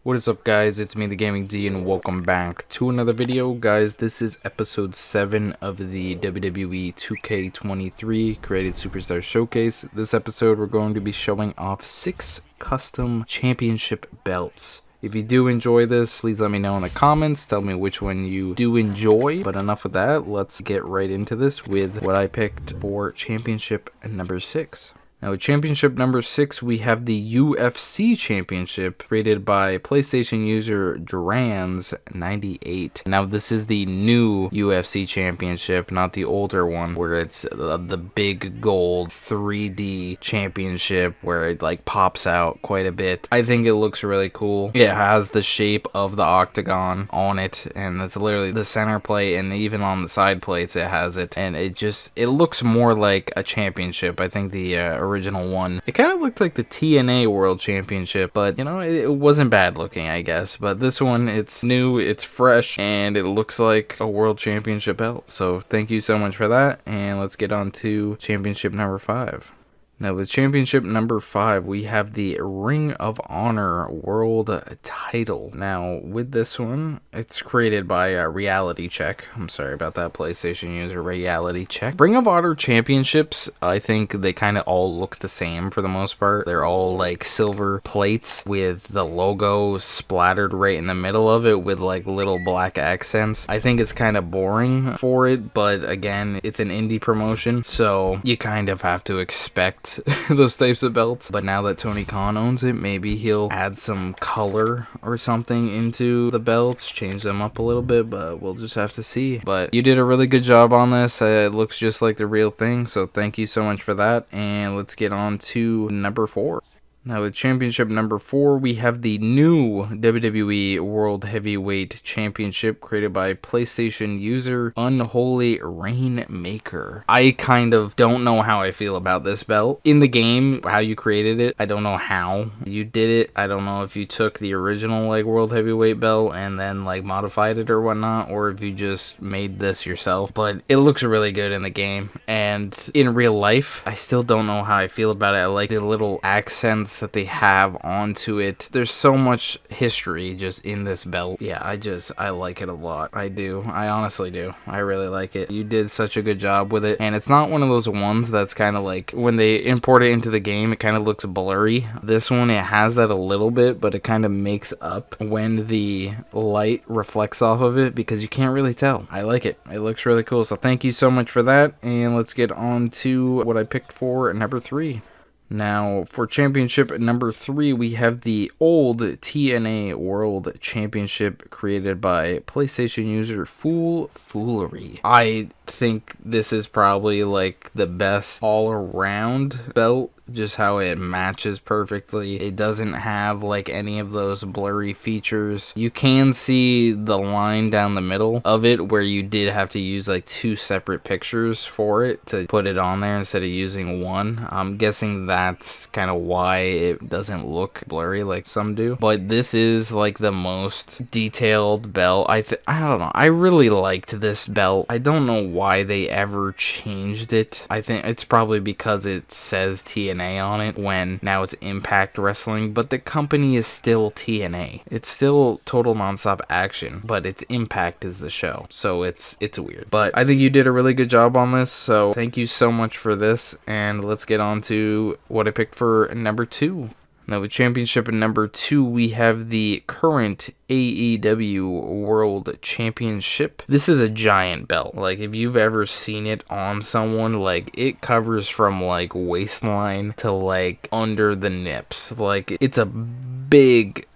What is up, guys? It's me, TheGamingD, and welcome back to another video. Guys, this is episode 7 of the WWE 2K23 Created Superstar Showcase. This episode, we're going to be showing off 6 custom championship belts. If you do enjoy this, please let me know in the comments. Tell me which one you do enjoy. But enough of that. Let's get right into this with what I picked for championship number 6. Now, with championship number 6, we have the UFC Championship, created by PlayStation user Drans98. Now, this is the new UFC Championship, not the older one, where it's the big gold 3D championship, where it like pops out quite a bit. I think it looks really cool. It has the shape of the octagon on it, and that's literally the center plate, and even on the side plates it has it, and it looks more like a championship. I think the original one, it kind of looked like the TNA World Championship, but you know, it wasn't bad looking, I guess. But this one, it's new, it's fresh, and it looks like a World Championship belt. So thank you so much for that, and let's get on to championship number 5. Now, with championship number 5, we have the Ring of Honor World Title. Now, with this one, it's created by Reality Check. I'm sorry about that, PlayStation user, Reality Check. Ring of Honor championships, I think they kind of all look the same for the most part. They're all like silver plates with the logo splattered right in the middle of it with like little black accents. I think it's kind of boring for it, but again, it's an indie promotion, so you kind of have to expect those types of belts. But now that Tony Khan owns it, maybe he'll add some color or something into the belts, change them up a little bit, but we'll just have to see. But you did a really good job on this. It looks just like the real thing, so thank you so much for that. And let's get on to number 4. Now, with championship number 4, we have the new WWE World Heavyweight Championship, created by PlayStation user Unholy Rainmaker. I kind of don't know how I feel about this belt. In the game, how you created it, I don't know how you did it. I don't know if you took the original like World Heavyweight belt and then like modified it or whatnot, or if you just made this yourself. But it looks really good in the game, and in real life, I still don't know how I feel about it. I like the little accents that they have onto it. There's so much history just in this belt. Yeah, I like it a lot. I do. I honestly do. I really like it. You did such a good job with it, and it's not one of those ones that's kind of like when they import it into the game, it kind of looks blurry. This one, it has that a little bit, but it kind of makes up when the light reflects off of it, because you can't really tell. I like it. It looks really cool. So thank you so much for that, and let's get on to what I picked for number 3. Now, for championship number 3, we have the old TNA World Championship, created by PlayStation user FoolFoolery. I think this is probably like the best all-around belt, just how it matches perfectly. It doesn't have like any of those blurry features. You can see the line down the middle of it where you did have to use like 2 separate pictures for it to put it on there instead of using one. I'm guessing that's kind of why it doesn't look blurry like some do. But this is like the most detailed belt. I don't know. I really liked this belt. I don't know why they ever changed it. I think it's probably because it says TNA on it when now it's Impact Wrestling, but the company is still TNA. It's still Total Nonstop Action, but its Impact is the show, so it's weird. But I think you did a really good job on this, so thank you so much for this, and let's get on to what I picked for number 2. Now, with championship number 2, we have the current AEW World Championship. This is a giant belt. Like, if you've ever seen it on someone, like, it covers from like waistline to like under the nips. Like, it's a big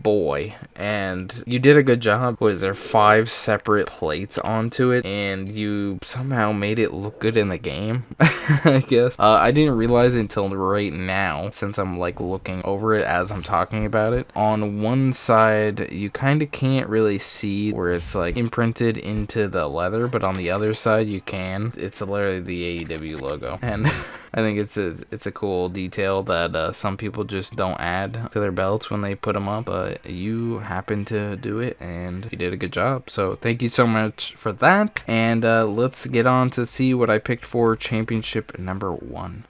boy, and you did a good job. What is there, 5 separate plates onto it, and you somehow made it look good in the game. I guess I didn't realize it until right now, since I'm like looking over it as I'm talking about it. On one side, you kind of can't really see where it's like imprinted into the leather, but on the other side you can. It's literally the AEW logo, and I think it's a cool detail that some people just don't add to their belts when they put them up, but you happen to do it, and you did a good job. So thank you so much for that, and let's get on to see what I picked for championship number 1.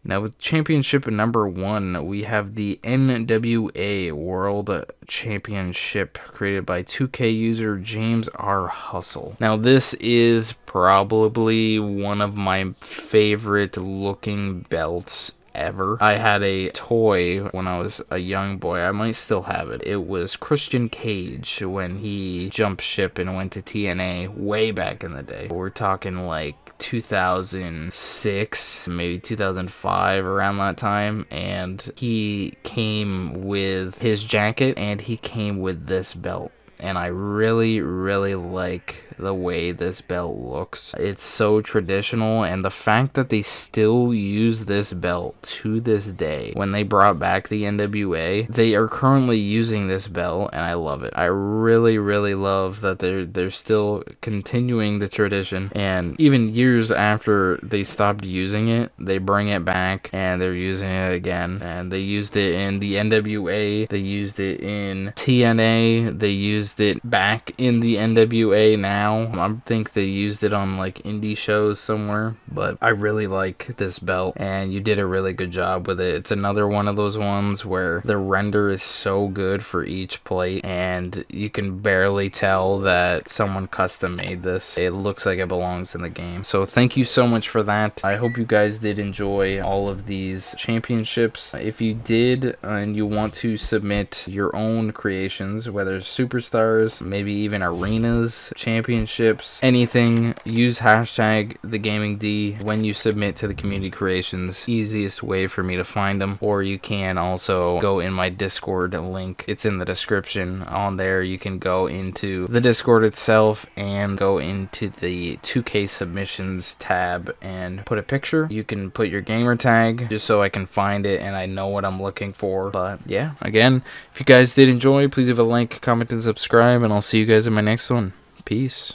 Now with championship number 1, we have the NWA World Championship created by 2K user JamesRHustle. Now this is probably one of my favorite looking belts ever. I had a toy when I was a young boy. I might still have it. It was Christian Cage when he jumped ship and went to TNA way back in the day. We're talking like 2006, maybe 2005, around that time, and he came with his jacket and he came with this belt. And I really like the way this belt looks. It's so traditional, and the fact that they still use this belt to this day. When they brought back the NWA, they are currently using this belt, and I love it. I really love that they're still continuing the tradition, and even years after they stopped using it, they bring it back and they're using it again. And they used it in the NWA, they used it in TNA, they used it back in the NWA now. I think they used it on like indie shows somewhere, but I really like this belt and you did a really good job with it. It's another one of those ones where the render is so good for each plate and you can barely tell that someone custom made this. It looks like it belongs in the game. So thank you so much for that. I hope you guys did enjoy all of these championships. If you did and you want to submit your own creations, whether it's superstars, maybe even arenas, championships, anything, use hashtag TheGamingD when you submit to the community creations. Easiest way for me to find them. Or you can also go in my Discord link. It's in the description. On there you can go into the Discord itself and go into the 2K submissions tab and put a picture. You can put your gamer tag just so I can find it and I know what I'm looking for. But yeah, again, if you guys did enjoy, please leave a like, comment, and subscribe, and I'll see you guys in my next one. Peace.